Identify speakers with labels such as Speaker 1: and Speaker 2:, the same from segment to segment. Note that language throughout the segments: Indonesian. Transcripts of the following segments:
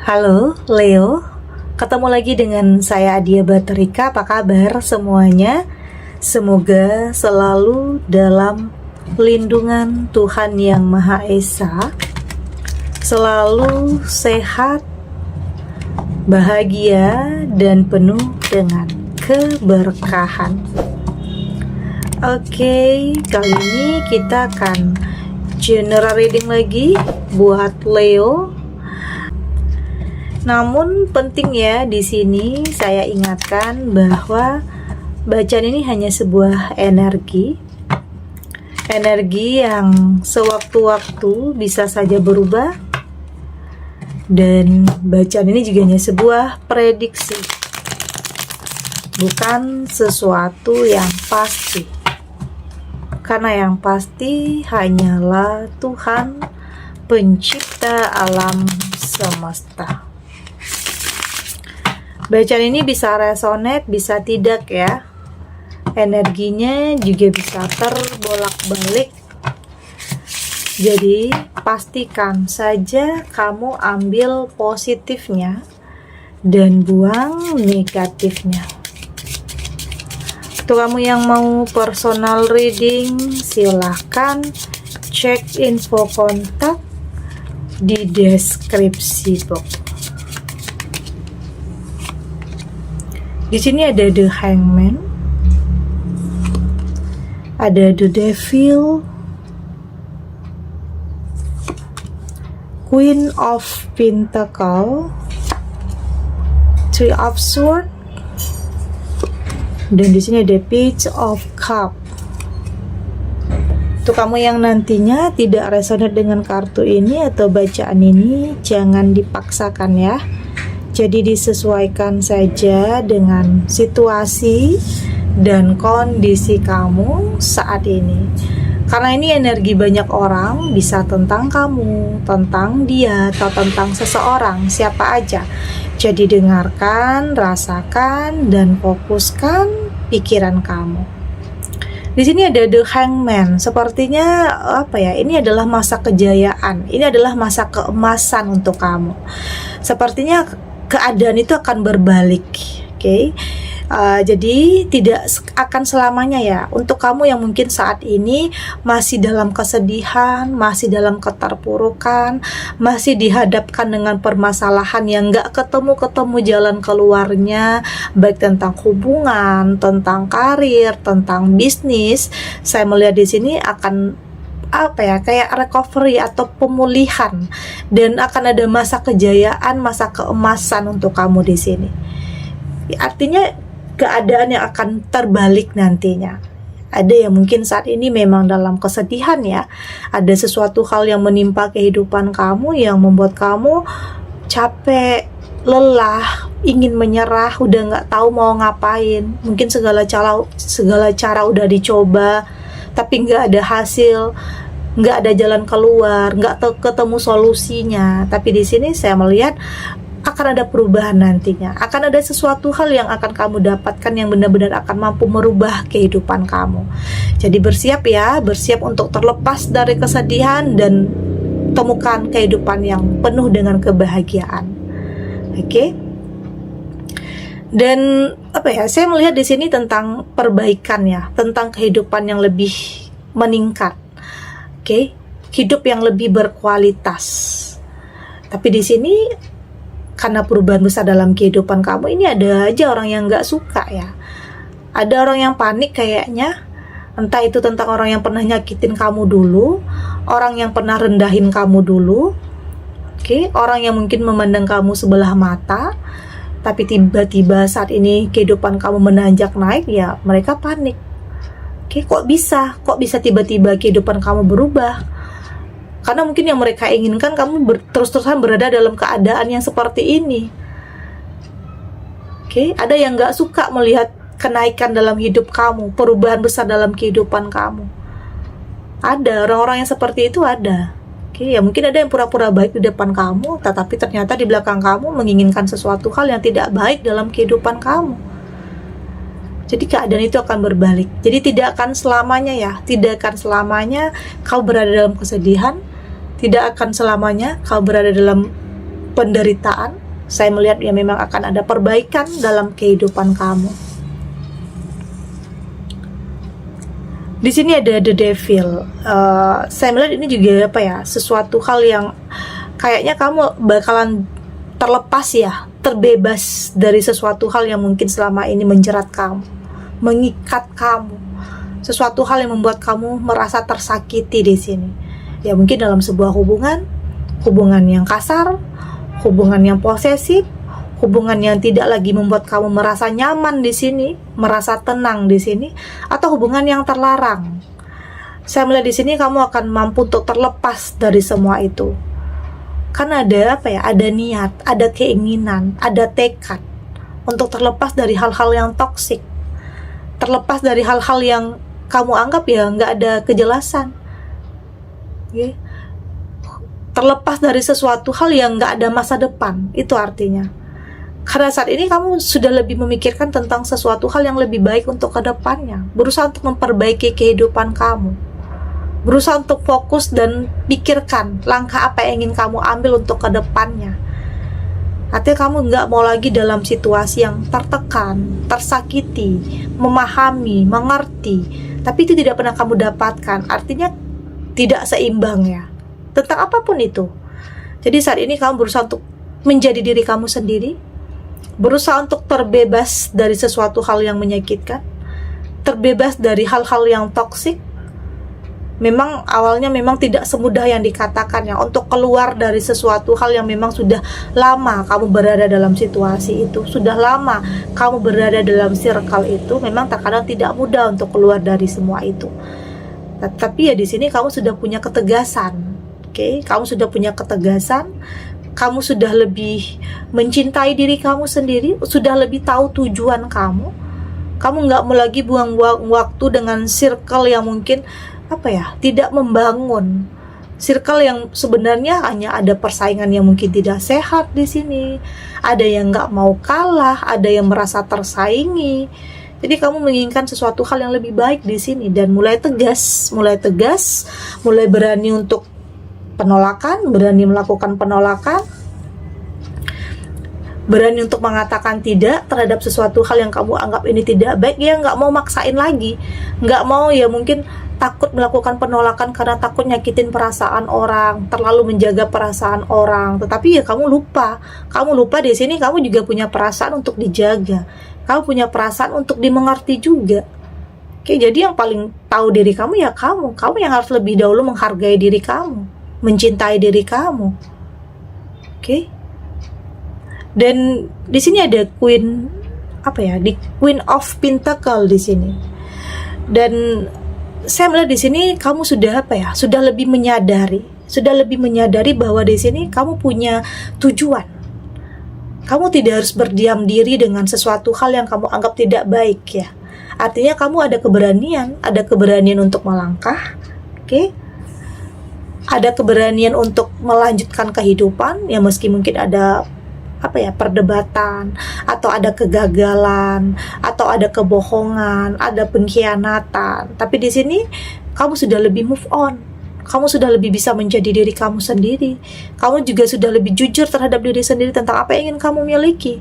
Speaker 1: Halo Leo, ketemu lagi dengan saya Adia Baterika. Apa kabar semuanya? Semoga selalu dalam lindungan Tuhan Yang Maha Esa, selalu sehat, bahagia, dan penuh dengan keberkahan. Oke, kali ini kita akan general reading lagi buat Leo. Namun penting ya, di sini saya ingatkan bahwa bacaan ini hanya sebuah energi yang sewaktu-waktu bisa saja berubah, dan bacaan ini juga hanya sebuah prediksi, bukan sesuatu yang pasti, karena yang pasti hanyalah Tuhan pencipta alam semesta. Bacaan ini bisa resonate, bisa tidak ya. Energinya juga bisa terbolak-balik. Jadi pastikan saja kamu ambil positifnya dan buang negatifnya. Untuk kamu yang mau personal reading, silahkan cek info kontak di deskripsi box. Di sini ada The Hangman, ada The Devil, Queen of Pentacle, Three of Swords, dan di sini ada Page of Cup. Untuk kamu yang nantinya tidak resonate dengan kartu ini atau bacaan ini, jangan dipaksakan ya. Jadi disesuaikan saja dengan situasi dan kondisi kamu saat ini. Karena ini energi banyak orang, bisa tentang kamu, tentang dia, atau tentang seseorang, siapa aja. Jadi dengarkan, rasakan, dan fokuskan pikiran kamu. Di sini ada The Hangman. Sepertinya ini adalah masa kejayaan. Ini adalah masa keemasan untuk kamu. Sepertinya keadaan itu akan berbalik, oke? Jadi tidak akan selamanya ya. Untuk kamu yang mungkin saat ini masih dalam kesedihan, masih dalam keterpurukan, masih dihadapkan dengan permasalahan yang gak ketemu jalan keluarnya, baik tentang hubungan, tentang karir, tentang bisnis, saya melihat di sini akan kayak recovery atau pemulihan, dan akan ada masa kejayaan, masa keemasan untuk kamu di sini. Artinya keadaan yang akan terbalik nantinya. Ada yang mungkin saat ini memang dalam kesedihan ya, ada sesuatu hal yang menimpa kehidupan kamu yang membuat kamu capek, lelah, ingin menyerah, udah nggak tahu mau ngapain. Mungkin segala cara udah dicoba, tapi nggak ada hasil, nggak ada jalan keluar, nggak ketemu solusinya. Tapi di sini saya melihat akan ada perubahan nantinya, akan ada sesuatu hal yang akan kamu dapatkan yang benar-benar akan mampu merubah kehidupan kamu. Jadi bersiap ya, bersiap untuk terlepas dari kesedihan dan temukan kehidupan yang penuh dengan kebahagiaan. Oke? Dan saya melihat di sini tentang perbaikan ya, tentang kehidupan yang lebih meningkat. Oke, hidup yang lebih berkualitas. Tapi di sini karena perubahan besar dalam kehidupan kamu ini, ada aja orang yang nggak suka ya. Ada orang yang panik kayaknya, entah itu tentang orang yang pernah nyakitin kamu dulu, orang yang pernah rendahin kamu dulu. Oke, orang yang mungkin memandang kamu sebelah mata, tapi tiba-tiba saat ini kehidupan kamu menanjak naik ya, mereka panik. Oke, kok bisa tiba-tiba kehidupan kamu berubah? Karena mungkin yang mereka inginkan kamu terus-terusan berada dalam keadaan yang seperti ini. Oke, ada yang gak suka melihat kenaikan dalam hidup kamu, perubahan besar dalam kehidupan kamu. Ada orang-orang yang seperti itu, ada. Oke, ya mungkin ada yang pura-pura baik di depan kamu, tetapi ternyata di belakang kamu menginginkan sesuatu hal yang tidak baik dalam kehidupan kamu. Jadi keadaan itu akan berbalik. Jadi tidak akan selamanya ya, tidak akan selamanya kau berada dalam kesedihan, tidak akan selamanya kau berada dalam penderitaan. Saya melihat ya memang akan ada perbaikan dalam kehidupan kamu. Di sini ada the devil. Saya melihat ini juga apa ya, sesuatu hal yang kayaknya kamu bakalan terlepas ya, terbebas dari sesuatu hal yang mungkin selama ini menjerat kamu, mengikat kamu, sesuatu hal yang membuat kamu merasa tersakiti di sini. Ya mungkin dalam sebuah hubungan yang kasar, hubungan yang posesif, hubungan yang tidak lagi membuat kamu merasa nyaman di sini, merasa tenang di sini, atau hubungan yang terlarang. Saya melihat di sini kamu akan mampu untuk terlepas dari semua itu. Karena ada apa ya? Ada niat, ada keinginan, ada tekad untuk terlepas dari hal-hal yang toksik, terlepas dari hal-hal yang kamu anggap ya nggak ada kejelasan, okay? Terlepas dari sesuatu hal yang nggak ada masa depan. Itu artinya karena saat ini kamu sudah lebih memikirkan tentang sesuatu hal yang lebih baik untuk kedepannya, berusaha untuk memperbaiki kehidupan kamu, berusaha untuk fokus dan pikirkan langkah apa yang ingin kamu ambil untuk kedepannya. Artinya kamu nggak mau lagi dalam situasi yang tertekan, tersakiti, memahami, mengerti, tapi itu tidak pernah kamu dapatkan. Artinya tidak seimbang ya, tentang apapun itu. Jadi saat ini kamu berusaha untuk menjadi diri kamu sendiri, berusaha untuk terbebas dari sesuatu hal yang menyakitkan, terbebas dari hal-hal yang toksik. Memang awalnya memang tidak semudah yang dikatakan ya, untuk keluar dari sesuatu hal yang memang sudah lama kamu berada dalam situasi itu, sudah lama kamu berada dalam circle itu, memang terkadang tidak mudah untuk keluar dari semua itu. Tapi ya di sini kamu sudah punya ketegasan, oke? Kamu sudah punya ketegasan, kamu sudah lebih mencintai diri kamu sendiri, sudah lebih tahu tujuan kamu. Kamu nggak mau lagi buang-buang waktu dengan circle yang mungkin apa ya, tidak membangun, circle yang sebenarnya hanya ada persaingan yang mungkin tidak sehat di sini, ada yang nggak mau kalah, ada yang merasa tersaingi. Jadi kamu menginginkan sesuatu hal yang lebih baik di sini dan mulai tegas, mulai berani untuk penolakan, berani melakukan penolakan, berani untuk mengatakan tidak terhadap sesuatu hal yang kamu anggap ini tidak baik. Ya nggak mau maksain lagi, nggak mau ya mungkin takut melakukan penolakan karena takut nyakitin perasaan orang, terlalu menjaga perasaan orang. Tetapi ya kamu lupa di sini kamu juga punya perasaan untuk dijaga, kamu punya perasaan untuk dimengerti juga. Oke, jadi yang paling tahu diri kamu ya kamu yang harus lebih dahulu menghargai diri kamu, mencintai diri kamu. Oke. Dan di sini ada Queen of Pentacle di sini. Dan saya melihat di sini kamu sudah lebih menyadari bahwa di sini kamu punya tujuan. Kamu tidak harus berdiam diri dengan sesuatu hal yang kamu anggap tidak baik ya. Artinya kamu ada keberanian untuk melangkah, oke? Ada keberanian untuk melanjutkan kehidupan ya, meski mungkin ada perdebatan, atau ada kegagalan, atau ada kebohongan, ada pengkhianatan. Tapi di sini kamu sudah lebih move on. Kamu sudah lebih bisa menjadi diri kamu sendiri. Kamu juga sudah lebih jujur terhadap diri sendiri tentang apa yang ingin kamu miliki.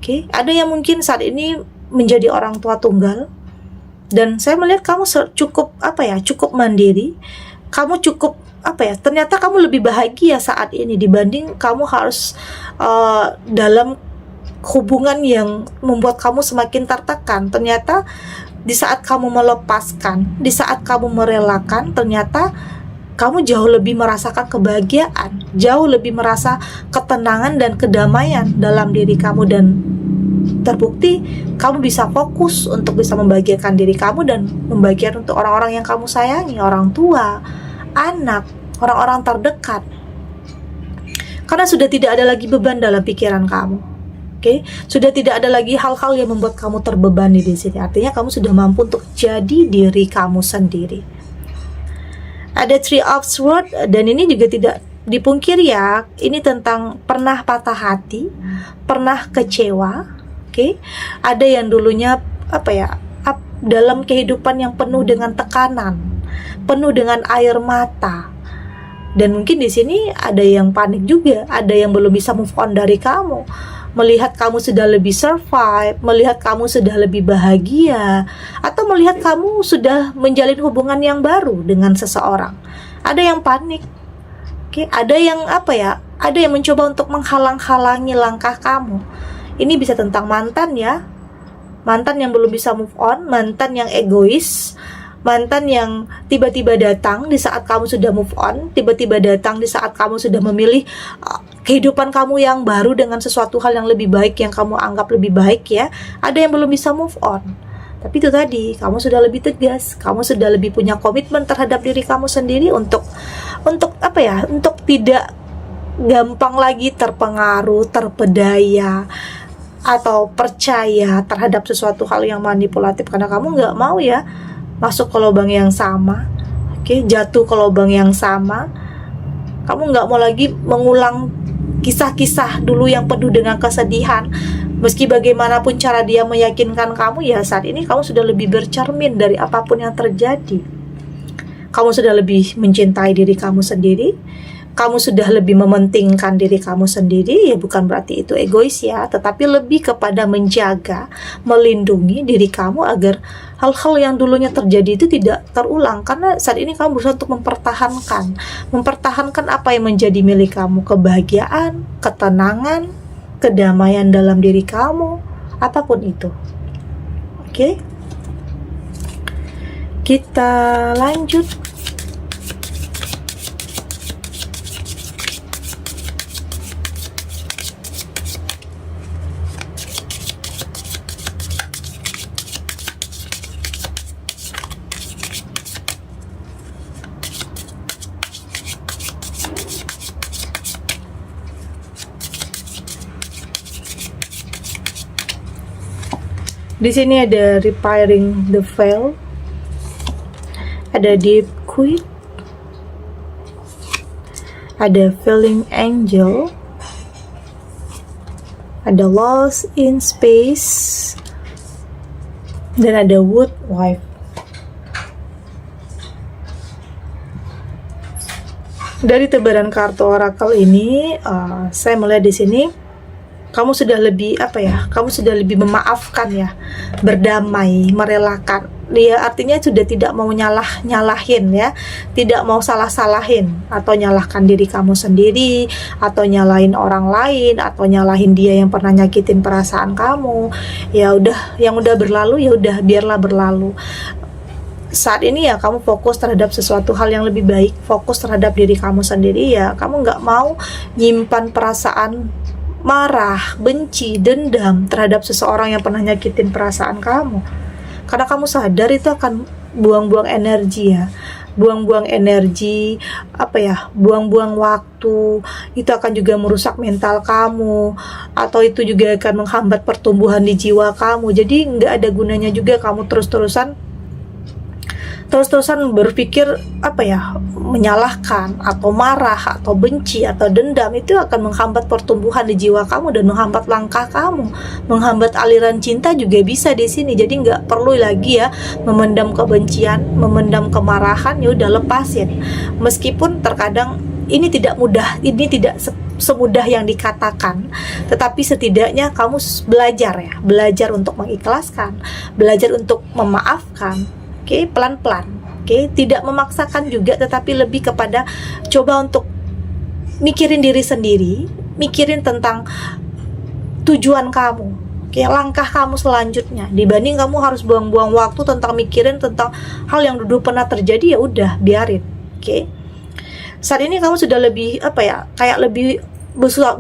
Speaker 1: Oke, ada yang mungkin saat ini menjadi orang tua tunggal, dan saya melihat kamu cukup mandiri. Kamu cukup ternyata kamu lebih bahagia saat ini dibanding kamu harus dalam hubungan yang membuat kamu semakin tertekan. Ternyata di saat kamu melepaskan, di saat kamu merelakan, ternyata kamu jauh lebih merasakan kebahagiaan, jauh lebih merasa ketenangan dan kedamaian dalam diri kamu, dan terbukti kamu bisa fokus untuk bisa membahagiakan diri kamu dan membahagiakan untuk orang-orang yang kamu sayangi, orang tua, anak, orang-orang terdekat. Karena sudah tidak ada lagi beban dalam pikiran kamu. Oke, sudah tidak ada lagi hal-hal yang membuat kamu terbebani di sini. Artinya kamu sudah mampu untuk jadi diri kamu sendiri. Ada Three of Swords, dan ini juga tidak dipungkiri ya, ini tentang pernah patah hati, pernah kecewa. Oke, ada yang dulunya dalam kehidupan yang penuh dengan tekanan, penuh dengan air mata, Dan mungkin di sini ada yang panik juga, ada yang belum bisa move on dari kamu. Melihat kamu sudah lebih survive, melihat kamu sudah lebih bahagia, atau melihat kamu sudah menjalin hubungan yang baru dengan seseorang. Ada yang panik. Oke, ada yang ada yang mencoba untuk menghalang-halangi langkah kamu. Ini bisa tentang mantan ya. Mantan yang belum bisa move on, mantan yang egois, mantan yang tiba-tiba datang di saat kamu sudah move on, tiba-tiba datang di saat kamu sudah memilih kehidupan kamu yang baru dengan sesuatu hal yang lebih baik, yang kamu anggap lebih baik ya. Ada yang belum bisa move on. Tapi itu tadi, kamu sudah lebih tegas, kamu sudah lebih punya komitmen terhadap diri kamu sendiri untuk tidak gampang lagi terpengaruh, terpedaya, atau percaya terhadap sesuatu hal yang manipulatif, karena kamu nggak mau ya masuk ke lubang yang sama, jatuh ke lubang yang sama. Kamu nggak mau lagi mengulang kisah-kisah dulu yang penuh dengan kesedihan. Meski bagaimanapun cara dia meyakinkan kamu, ya saat ini kamu sudah lebih bercermin dari apapun yang terjadi. Kamu sudah lebih mencintai diri kamu sendiri, kamu sudah lebih mementingkan diri kamu sendiri. Ya bukan berarti itu egois ya, tetapi lebih kepada menjaga, melindungi diri kamu agar hal-hal yang dulunya terjadi itu tidak terulang. Karena saat ini kamu berusaha untuk mempertahankan apa yang menjadi milik kamu, kebahagiaan, ketenangan, kedamaian dalam diri kamu, apapun itu. Oke? Kita lanjut. Di sini ada repairing the veil, ada deep quit, ada feeling angel, ada lost in space, dan ada wood wife. Dari tebaran kartu oracle ini, saya melihat di sini kamu sudah lebih kamu sudah lebih memaafkan ya, berdamai, merelakan. Ya artinya sudah tidak mau nyalahin ya, tidak mau salah-salahin atau nyalahkan diri kamu sendiri, atau nyalahin orang lain, atau nyalahin dia yang pernah nyakitin perasaan kamu. Ya udah, yang udah berlalu ya udah, biarlah berlalu. Saat ini ya kamu fokus terhadap sesuatu hal yang lebih baik, fokus terhadap diri kamu sendiri ya. Kamu nggak mau nyimpan perasaan marah, benci, dendam terhadap seseorang yang pernah nyakitin perasaan kamu. Karena kamu sadar itu akan buang-buang energi ya. Buang-buang energi, buang-buang waktu. Itu akan juga merusak mental kamu, atau itu juga akan menghambat pertumbuhan di jiwa kamu. Jadi nggak ada gunanya juga kamu terus-terusan berpikir menyalahkan atau marah atau benci atau dendam. Itu akan menghambat pertumbuhan di jiwa kamu dan menghambat langkah kamu, menghambat aliran cinta juga bisa di sini. Jadi nggak perlu lagi ya memendam kebencian, memendam kemarahan. Ya udah, lepasin. Meskipun terkadang ini tidak mudah, ini tidak semudah yang dikatakan, tetapi setidaknya kamu belajar untuk mengikhlaskan, belajar untuk memaafkan. Pelan-pelan. Tidak memaksakan juga, tetapi lebih kepada coba untuk mikirin diri sendiri, mikirin tentang tujuan kamu, langkah kamu selanjutnya, dibanding kamu harus buang-buang waktu tentang mikirin tentang hal yang dulu pernah terjadi. Ya udah, biarin. Saat ini kamu sudah lebih lebih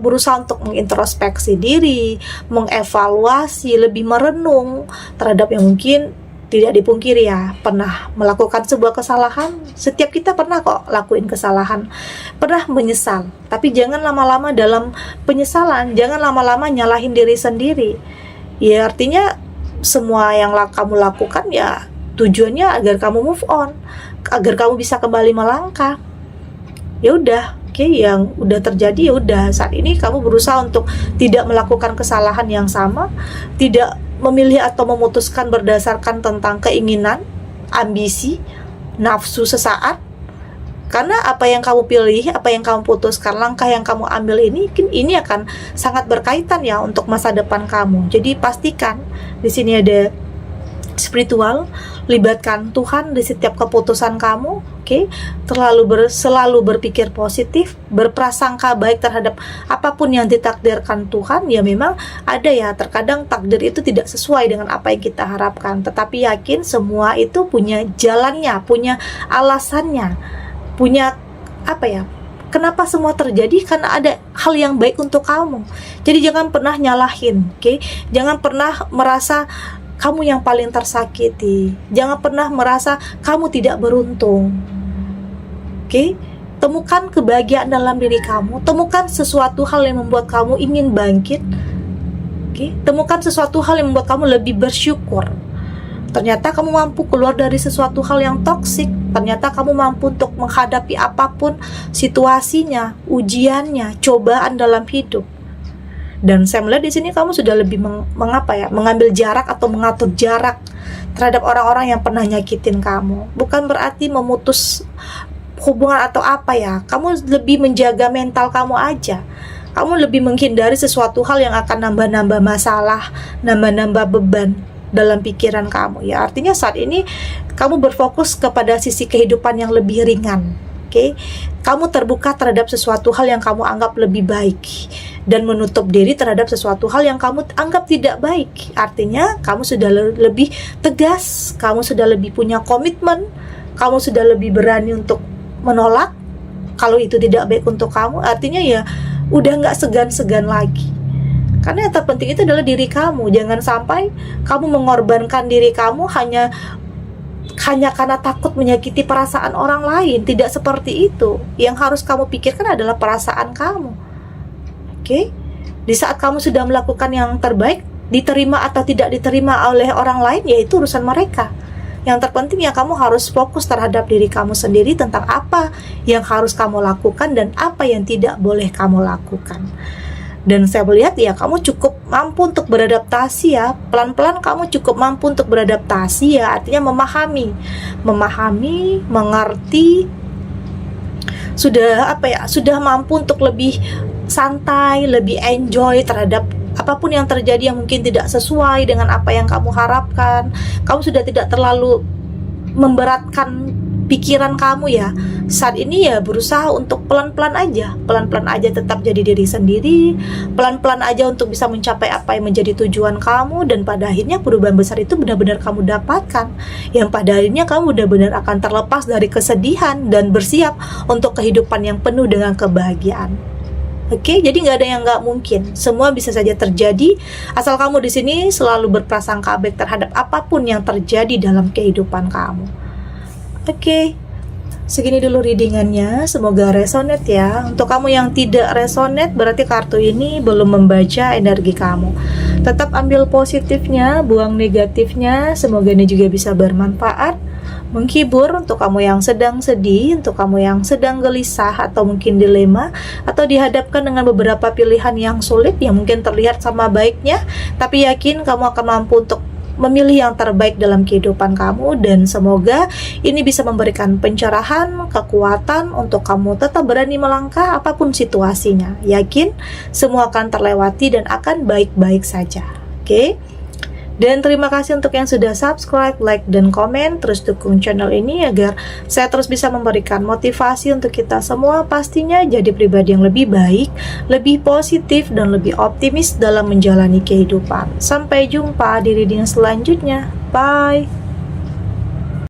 Speaker 1: berusaha untuk mengintrospeksi diri, mengevaluasi, lebih merenung terhadap yang mungkin tidak dipungkiri ya, pernah melakukan sebuah kesalahan. Setiap kita pernah kok lakuin kesalahan, pernah menyesal. Tapi jangan lama-lama dalam penyesalan, jangan lama-lama nyalahin diri sendiri. Ya artinya semua yang kamu lakukan ya tujuannya agar kamu move on, agar kamu bisa kembali melangkah. Ya udah, yang udah terjadi ya udah. Saat ini kamu berusaha untuk tidak melakukan kesalahan yang sama, tidak memilih atau memutuskan berdasarkan tentang keinginan, ambisi, nafsu sesaat. Karena apa yang kamu pilih, apa yang kamu putuskan, langkah yang kamu ambil ini akan sangat berkaitan ya untuk masa depan kamu. Jadi pastikan di sini ada spiritual, libatkan Tuhan di setiap keputusan kamu, oke? Selalu berpikir positif, berprasangka baik terhadap apapun yang ditakdirkan Tuhan. Ya memang ada ya, terkadang takdir itu tidak sesuai dengan apa yang kita harapkan, tetapi yakin semua itu punya jalannya, punya alasannya, punya apa ya? Kenapa semua terjadi? Karena ada hal yang baik untuk kamu. Jadi jangan pernah nyalahin, oke? Jangan pernah merasa kamu yang paling tersakiti. Jangan pernah merasa kamu tidak beruntung. Oke? Temukan kebahagiaan dalam diri kamu. Temukan sesuatu hal yang membuat kamu ingin bangkit. Oke? Temukan sesuatu hal yang membuat kamu lebih bersyukur. Ternyata kamu mampu keluar dari sesuatu hal yang toksik. Ternyata kamu mampu untuk menghadapi apapun situasinya, ujiannya, cobaan dalam hidup. Dan saya melihat di sini kamu sudah lebih mengambil jarak atau mengatur jarak terhadap orang-orang yang pernah nyakitin kamu. Bukan berarti memutus hubungan atau apa ya. Kamu lebih menjaga mental kamu aja. Kamu lebih menghindari sesuatu hal yang akan nambah-nambah masalah, nambah-nambah beban dalam pikiran kamu. Ya, artinya saat ini kamu berfokus kepada sisi kehidupan yang lebih ringan. Oke? Kamu terbuka terhadap sesuatu hal yang kamu anggap lebih baik dan menutup diri terhadap sesuatu hal yang kamu anggap tidak baik. Artinya kamu sudah lebih tegas, kamu sudah lebih punya komitmen, kamu sudah lebih berani untuk menolak kalau itu tidak baik untuk kamu. Artinya ya udah nggak segan-segan lagi. Karena yang terpenting itu adalah diri kamu. Jangan sampai kamu mengorbankan diri kamu hanya karena takut menyakiti perasaan orang lain. Tidak seperti itu. Yang harus kamu pikirkan adalah perasaan kamu. Oke? Di saat kamu sudah melakukan yang terbaik, diterima atau tidak diterima oleh orang lain, yaitu urusan mereka. Yang terpenting ya kamu harus fokus terhadap diri kamu sendiri tentang apa yang harus kamu lakukan dan apa yang tidak boleh kamu lakukan. Dan saya melihat ya kamu cukup mampu untuk beradaptasi ya. Pelan-pelan kamu cukup mampu untuk beradaptasi ya. Artinya memahami, mengerti, sudah mampu untuk lebih santai, lebih enjoy terhadap apapun yang terjadi yang mungkin tidak sesuai dengan apa yang kamu harapkan. Kamu sudah tidak terlalu memberatkan pikiran kamu ya. Saat ini ya berusaha untuk pelan-pelan aja tetap jadi diri sendiri, pelan-pelan aja untuk bisa mencapai apa yang menjadi tujuan kamu, dan pada akhirnya perubahan besar itu benar-benar kamu dapatkan, yang pada akhirnya kamu benar-benar akan terlepas dari kesedihan dan bersiap untuk kehidupan yang penuh dengan kebahagiaan. Oke, jadi nggak ada yang nggak mungkin, semua bisa saja terjadi asal kamu di sini selalu berprasangka baik terhadap apapun yang terjadi dalam kehidupan kamu. Oke, segini dulu readingannya, semoga resonate ya. Untuk kamu yang tidak resonate berarti kartu ini belum membaca energi kamu. Tetap ambil positifnya, buang negatifnya. Semoga ini juga bisa bermanfaat, menghibur untuk kamu yang sedang sedih, untuk kamu yang sedang gelisah atau mungkin dilema, atau dihadapkan dengan beberapa pilihan yang sulit yang mungkin terlihat sama baiknya, tapi yakin kamu akan mampu untuk memilih yang terbaik dalam kehidupan kamu. Dan semoga ini bisa memberikan pencerahan, kekuatan untuk kamu tetap berani melangkah apapun situasinya. Yakin semua akan terlewati dan akan baik-baik saja. Oke? Dan terima kasih untuk yang sudah subscribe, like, dan komen. Terus dukung channel ini agar saya terus bisa memberikan motivasi untuk kita semua pastinya jadi pribadi yang lebih baik, lebih positif, dan lebih optimis dalam menjalani kehidupan. Sampai jumpa di reading selanjutnya. Bye!